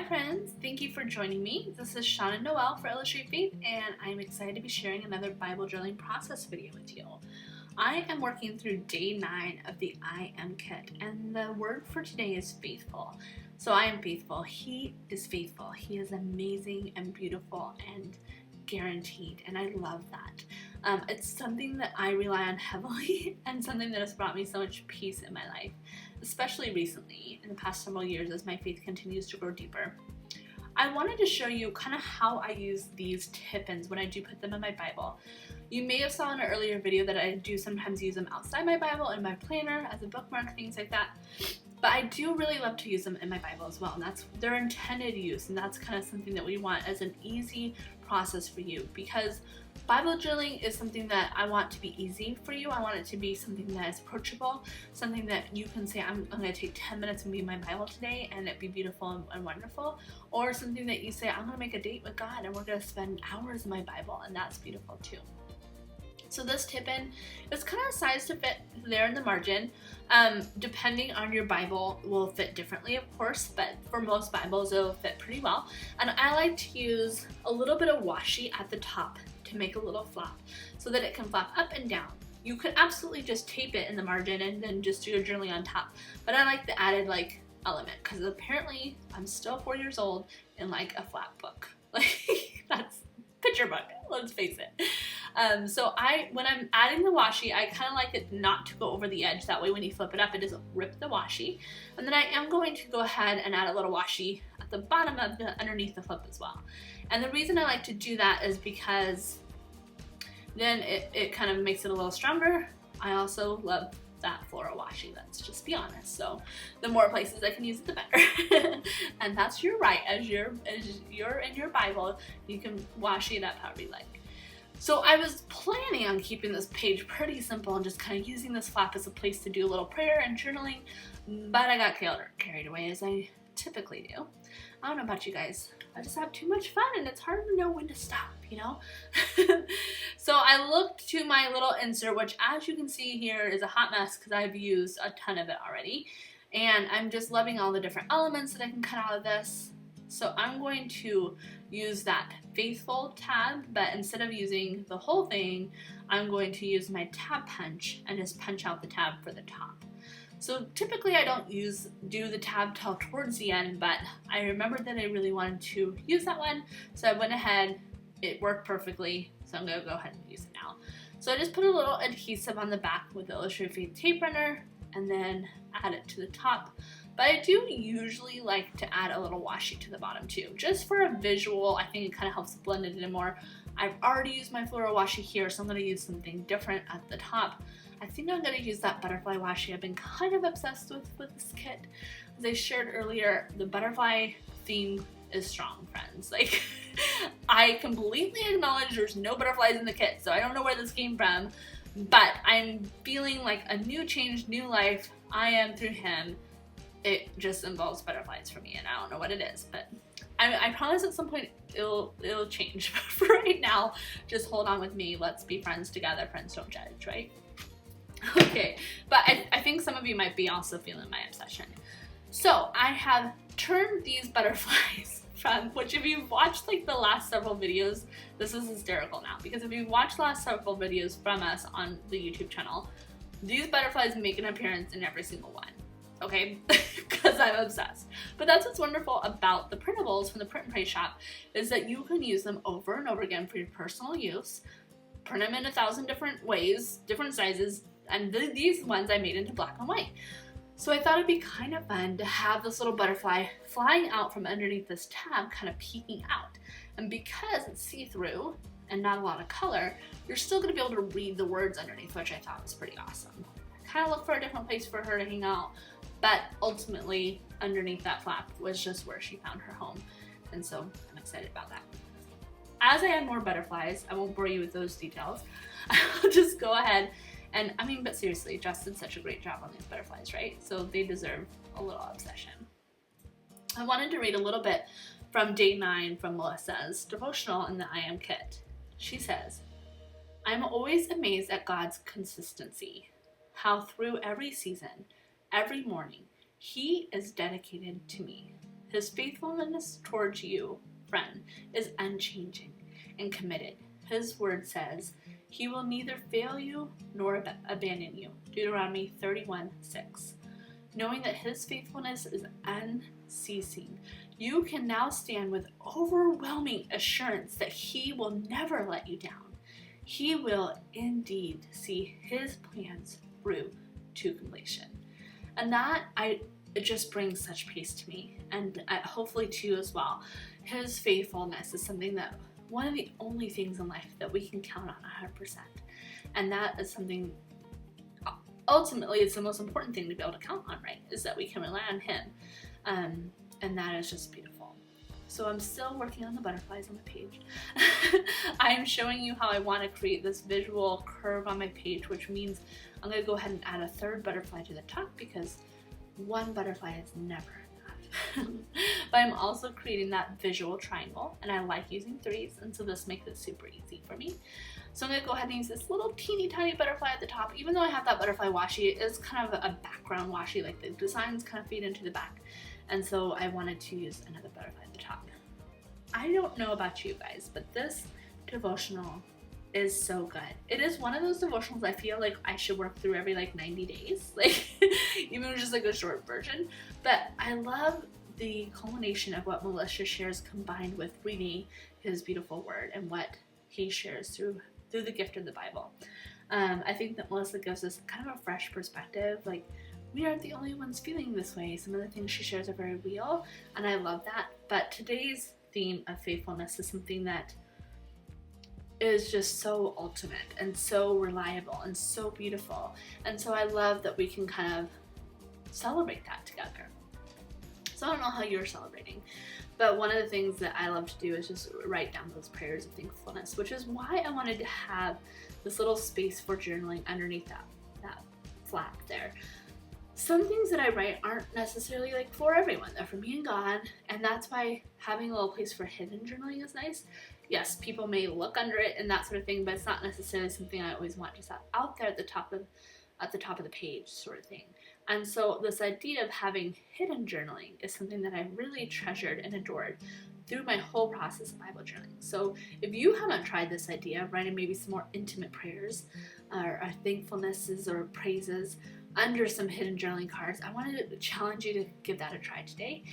friends, thank you for joining me. This is Shauna Noel for Illustrate Faith, and I'm excited to be sharing another Bible journaling process video with you. I am working through day 9 of the I Am Kit, and the word for today is faithful. So I am faithful. He is faithful. He is amazing and beautiful and guaranteed, and I love that. It's something that I rely on heavily and something that has brought me so much peace in my life, especially recently in the past several years as my faith continues to grow deeper. I wanted to show you kind of how I use these tip-ins when I do put them in my Bible. You may have saw in an earlier video that I do sometimes use them outside my Bible, in my planner, as a bookmark, things like that. But I do really love to use them in my Bible as well, and that's their intended use, and that's kind of something that we want as an easy process for you, because Bible journaling is something that I want to be easy for you. I want it to be something that is approachable, something that you can say, I'm going to take 10 minutes and read my Bible today and it be beautiful and wonderful, or something that you say, I'm going to make a date with God and we're going to spend hours in my Bible, and that's beautiful too. So this tip-in is kind of sized to fit there in the margin. Depending on your Bible, will fit differently, of course, but for most Bibles, it'll fit pretty well. And I like to use a little bit of washi at the top to make a little flap so that it can flap up and down. You could absolutely just tape it in the margin and then just do your journaling on top. But I like the added element, because apparently I'm still 4 years old and like a flap book. That's picture book, let's face it. So when I'm adding the washi, I kind of like it not to go over the edge. That way when you flip it up, it doesn't rip the washi. And then I am going to go ahead and add a little washi at the bottom of underneath the flip as well. And the reason I like to do that is because then it kind of makes it a little stronger. I also love that floral washi, let's just be honest. So the more places I can use it, the better. And that's your right. As you're in your Bible, you can washi it up however you like. So I was planning on keeping this page pretty simple and just kind of using this flap as a place to do a little prayer and journaling, but I got carried away, as I typically do. I don't know about you guys. I just have too much fun and it's hard to know when to stop, you know? So I looked to my little insert, which as you can see here is a hot mess because I've used a ton of it already. And I'm just loving all the different elements that I can cut out of this. So I'm going to use that faithful tab, but instead of using the whole thing, I'm going to use my tab punch and just punch out the tab for the top. So typically I don't do the tab till towards the end, but I remembered that I really wanted to use that one, so I went ahead. It worked perfectly, so I'm going to go ahead and use it now. So I just put a little adhesive on the back with the Illustrate Faith tape runner and then add it to the top. But I do usually like to add a little washi to the bottom too, just for a visual. I think it kind of helps blend it in more. I've already used my floral washi here, so I'm going to use something different at the top. I think I'm going to use that butterfly washi I've been kind of obsessed with this kit. As I shared earlier, the butterfly theme is strong, friends. I completely acknowledge there's no butterflies in the kit, so I don't know where this came from, but I'm feeling like a new change, new life. I am through him. It just involves butterflies for me, and I don't know what it is, but I promise at some point it'll change. But for right now, just hold on with me. Let's be friends together. Friends don't judge, right? Okay, but I think some of you might be also feeling my obsession. So I have turned these butterflies from, which if you've watched the last several videos, this is hysterical now, because if you've watched the last several videos from us on the YouTube channel, these butterflies make an appearance in every single one. Okay, because I'm obsessed. But that's what's wonderful about the printables from the Print and Pray shop, is that you can use them over and over again for your personal use. Print them in 1,000 different ways, different sizes, and these ones I made into black and white. So I thought it'd be kind of fun to have this little butterfly flying out from underneath this tab, kind of peeking out. And because it's see-through and not a lot of color, you're still going to be able to read the words underneath, which I thought was pretty awesome. I kind of looked for a different place for her to hang out, but ultimately underneath that flap was just where she found her home. And so I'm excited about that. As I add more butterflies, I won't bore you with those details. I'll just go ahead and, but seriously, Jess did such a great job on these butterflies, right? So they deserve a little obsession. I wanted to read a little bit from day 9 from Melissa's devotional in the I Am Kit. She says, I'm always amazed at God's consistency, how through every season, every morning, He is dedicated to me. His faithfulness towards you, friend, is unchanging and committed. His word says, he will neither fail you nor abandon you. Deuteronomy 31:6. Knowing that his faithfulness is unceasing, you can now stand with overwhelming assurance that he will never let you down. He will indeed see his plans through to completion. And it just brings such peace to me, and hopefully to you as well. His faithfulness is something that, one of the only things in life that we can count on 100%. And that is something, ultimately, it's the most important thing to be able to count on, right? Is that we can rely on him. And that is just beautiful. So I'm still working on the butterflies on the page. I am showing you how I want to create this visual curve on my page, which means I'm going to go ahead and add a third butterfly to the top because one butterfly is never enough. But I'm also creating that visual triangle, and I like using threes, and so this makes it super easy for me. So I'm going to go ahead and use this little teeny tiny butterfly at the top. Even though I have that butterfly washi, it is kind of a background washi, like the designs kind of feed into the back. And so I wanted to use another butterfly at the top. I don't know about you guys, but this devotional is so good. It is one of those devotionals I feel like I should work through every 90 days, even just a short version. But I love the culmination of what Melissa shares combined with reading his beautiful word and what he shares through the gift of the Bible. I think that Melissa gives us kind of a fresh perspective. We aren't the only ones feeling this way. Some of the things she shares are very real, and I love that. But today's theme of faithfulness is something that is just so ultimate and so reliable and so beautiful. And so I love that we can kind of celebrate that together. So I don't know how you're celebrating, but one of the things that I love to do is just write down those prayers of thankfulness, which is why I wanted to have this little space for journaling underneath that flap there. Some things that I write aren't necessarily for everyone. They're for me and God, and that's why having a little place for hidden journaling is nice. Yes, people may look under it and that sort of thing, but it's not necessarily something I always want just out there at the top of the page sort of thing. And so this idea of having hidden journaling is something that I really treasured and adored through my whole process of Bible journaling. So if you haven't tried this idea of writing maybe some more intimate prayers or thankfulnesses or praises under some hidden journaling cards, I wanted to challenge you to give that a try today,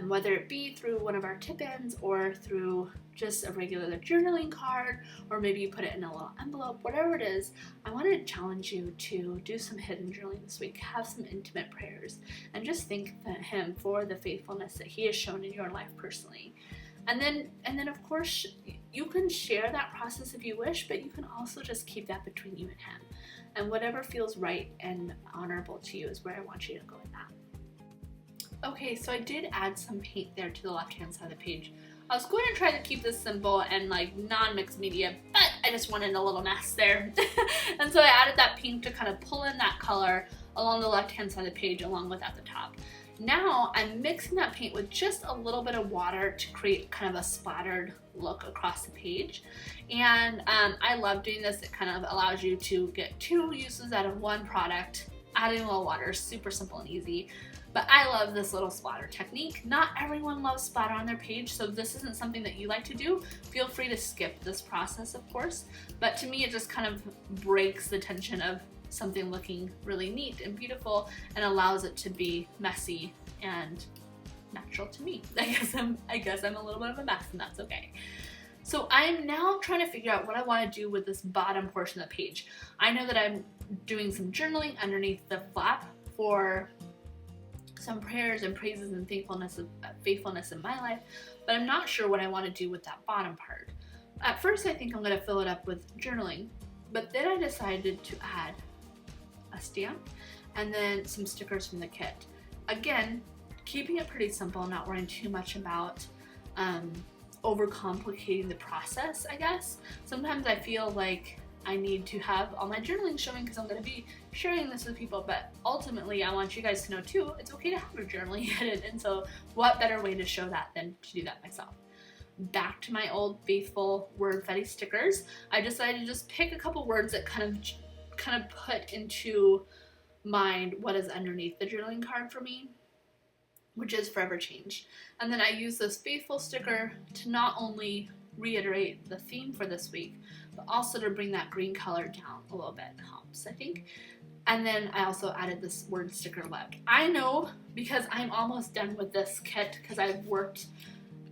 whether it be through one of our tip-ins or through just a regular journaling card, or maybe you put it in a little envelope, whatever it is. I wanted to challenge you to do some hidden journaling this week, have some intimate prayers, and just thank him for the faithfulness that he has shown in your life personally. And then of course you can share that process if you wish, but you can also just keep that between you and him. And whatever feels right and honorable to you is where I want you to go with that. Okay, so I did add some paint there to the left-hand side of the page. I was going to try to keep this simple and non-mixed media, but I just wanted a little mess there. And so I added that pink to kind of pull in that color along the left-hand side of the page along with at the top. Now I'm mixing that paint with just a little bit of water to create kind of a splattered look across the page. And I love doing this. It kind of allows you to get two uses out of one product. Adding a little water is super simple and easy. But I love this little splatter technique. Not everyone loves splatter on their page, so if this isn't something that you like to do, feel free to skip this process, of course. But to me, it just kind of breaks the tension of something looking really neat and beautiful and allows it to be messy and natural to me. I guess I'm a little bit of a mess, and that's okay. So I'm now trying to figure out what I want to do with this bottom portion of the page. I know that I'm doing some journaling underneath the flap for some prayers and praises and faithfulness in my life, but I'm not sure what I want to do with that bottom part. At first I think I'm going to fill it up with journaling, but then I decided to add a stamp and then some stickers from the kit. Again, keeping it pretty simple, not worrying too much about overcomplicating the process, I guess. Sometimes I feel like I need to have all my journaling showing because I'm going to be sharing this with people, but ultimately I want you guys to know too, it's okay to have your journaling edit, and so what better way to show that than to do that myself. Back to my old faithful wordfetti stickers, I decided to just pick a couple words that kind of put into mind what is underneath the journaling card for me. which is forever change. And then I use this faithful sticker to not only reiterate the theme for this week, but also to bring that green color down a little bit. It helps, I think. And then I also added this word sticker left. I know because I'm almost done with this kit because I've worked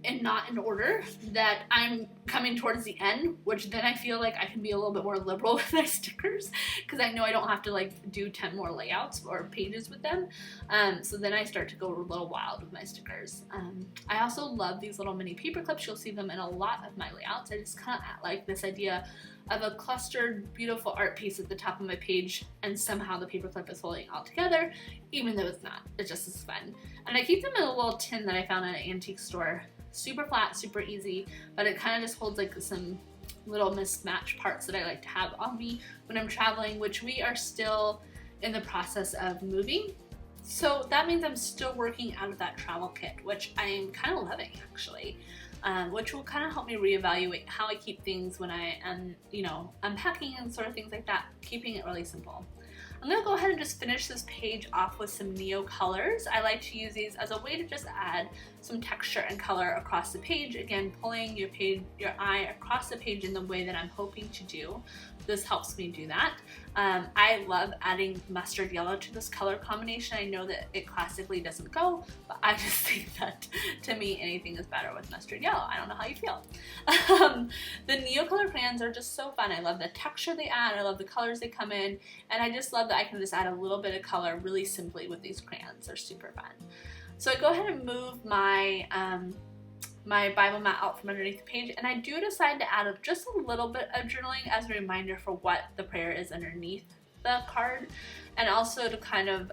and not in order, that I'm coming towards the end, which then I feel like I can be a little bit more liberal with my stickers because I know I don't have to like do 10 more layouts or pages with them. So then I start to go a little wild with my stickers. I also love these little mini paper clips. You'll see them in a lot of my layouts. I just kind of like this idea of a clustered, beautiful art piece at the top of my page, and somehow the paperclip is holding it all together, even though it's not. It just is fun. And I keep them in a little tin that I found at an antique store. Super flat, super easy, but it kind of just holds like some little mismatched parts that I like to have on me when I'm traveling, which we are still in the process of moving. So that means I'm still working out of that travel kit, which I'm kind of loving actually. Which will kind of help me reevaluate how I keep things when I am, unpacking and sort of things like that, keeping it really simple. I'm going to go ahead and just finish this page off with some Neo colors. I like to use these as a way to just add some texture and color across the page. Again, pulling your eye across the page in the way that I'm hoping to do. This helps me do that. I love adding mustard yellow to this color combination. I know that it classically doesn't go, but I just think that to me anything is better with mustard yellow. I don't know how you feel. The Neo color crayons are just so fun. I love the texture they add. I love the colors they come in, and I just love that I can just add a little bit of color really simply with these crayons. They're super fun. So I go ahead and move my my Bible mat out from underneath the page, and I do decide to add just a little bit of journaling as a reminder for what the prayer is underneath the card, and also to kind of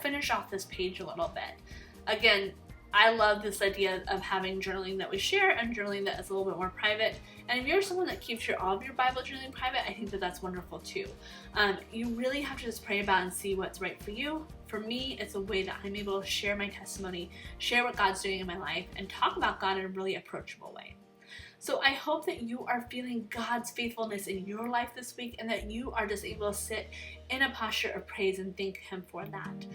finish off this page a little bit. Again, I love this idea of having journaling that we share and journaling that is a little bit more private. And if you're someone that keeps all of your Bible journaling private, I think that that's wonderful too. You really have to just pray about and see what's right for you. For me, it's a way that I'm able to share my testimony, share what God's doing in my life, and talk about God in a really approachable way. So I hope that you are feeling God's faithfulness in your life this week, and that you are just able to sit in a posture of praise and thank Him for that.